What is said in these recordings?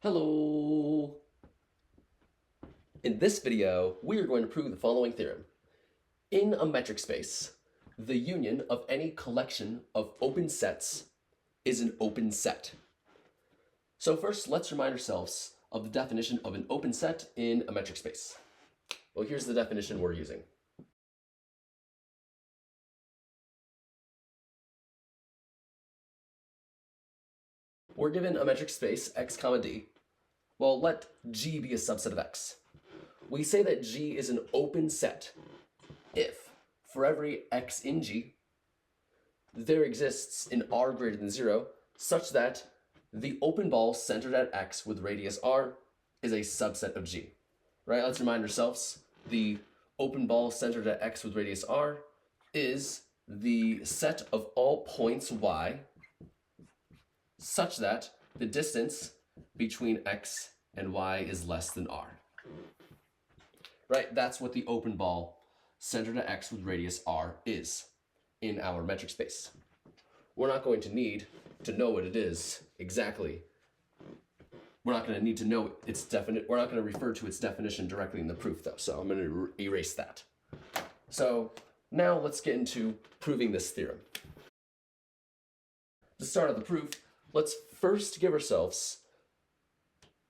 Hello! In this video, we are going to prove the following theorem. In a metric space, the union of any collection of open sets is an open set. So first, let's remind ourselves of the definition of an open set in a metric space. Well, here's the definition we're using. We're given a metric space, x comma d. Well, let G be a subset of X. We say that G is an open set if, for every X in G, there exists an R greater than 0 such that the open ball centered at X with radius R is a subset of G. Right? Let's remind ourselves, the open ball centered at X with radius R is the set of all points Y such that the distance between X and Y is less than R. Right, that's what the open ball centered at X with radius R is in our metric space. We're not going to need to know what it is exactly. We're not going to need to know its we're not going to refer to its definition directly in the proof though, so I'm going to erase that. So now let's get into proving this theorem. To start out the proof, let's first give ourselves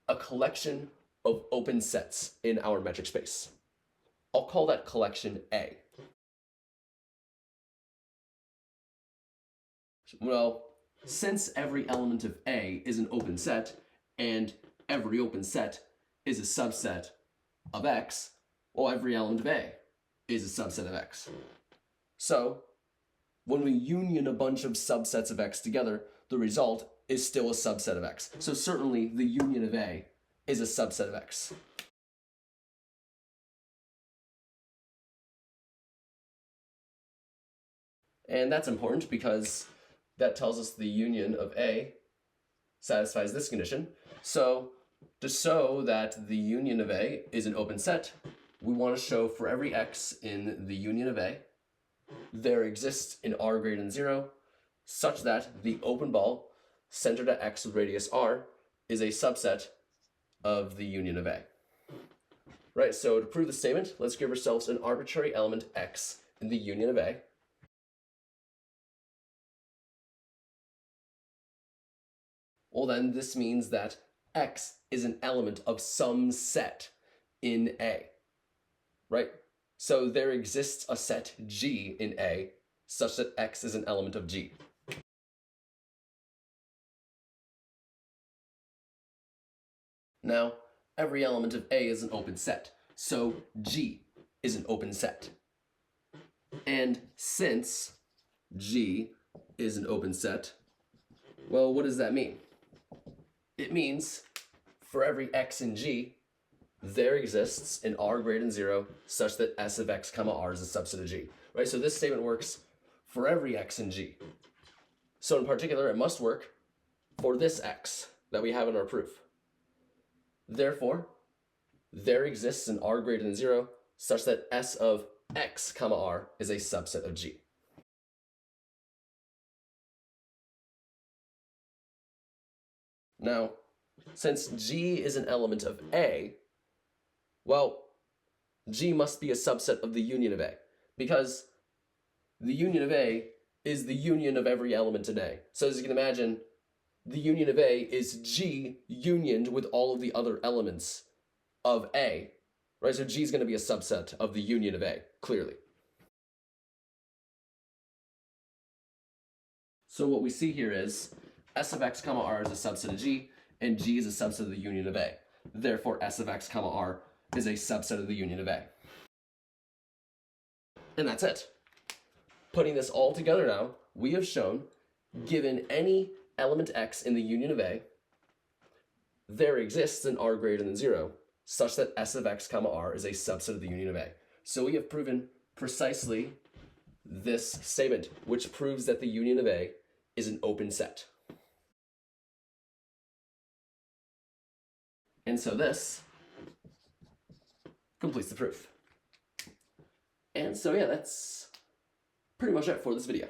a collection of open sets in our metric space. I'll call that collection A. Well, since every element of A is an open set, and every open set is a subset of X, well, every element of A is a subset of X. So, when we union a bunch of subsets of X together, the result is still a subset of X. So certainly the union of A is a subset of X. And that's important because that tells us the union of A satisfies this condition. So to show that the union of A is an open set, we want to show for every X in the union of A, there exists an R greater than 0 such that the open ball centered at X with radius R is a subset of the union of A. Right, so to prove the statement, let's give ourselves an arbitrary element X in the union of A. Well then, this means that X is an element of some set in A. Right? So there exists a set G in A such that X is an element of G. Now, every element of A is an open set, so G is an open set. And since G is an open set, well, what does that mean? It means for every X in G, there exists an R greater than 0 such that S of X comma R is a subset of G. Right? So this statement works for every X in G. So in particular, it must work for this X that we have in our proof. Therefore, there exists an R greater than 0 such that S of X comma R is a subset of G. Now, since G is an element of A, well, G must be a subset of the union of A, because the union of A is the union of every element in A. So as you can imagine, the union of A is G unioned with all of the other elements of A, right? So G is going to be a subset of the union of A, clearly. So what we see here is S of X comma R is a subset of G, and G is a subset of the union of A. Therefore, S of X comma R is a subset of the union of A. And that's it. Putting this all together now, we have shown, given any element X in the union of A, there exists an R greater than 0, such that S of X comma R is a subset of the union of A. So we have proven precisely this statement, which proves that the union of A is an open set. And so this completes the proof. And so yeah, that's pretty much it for this video.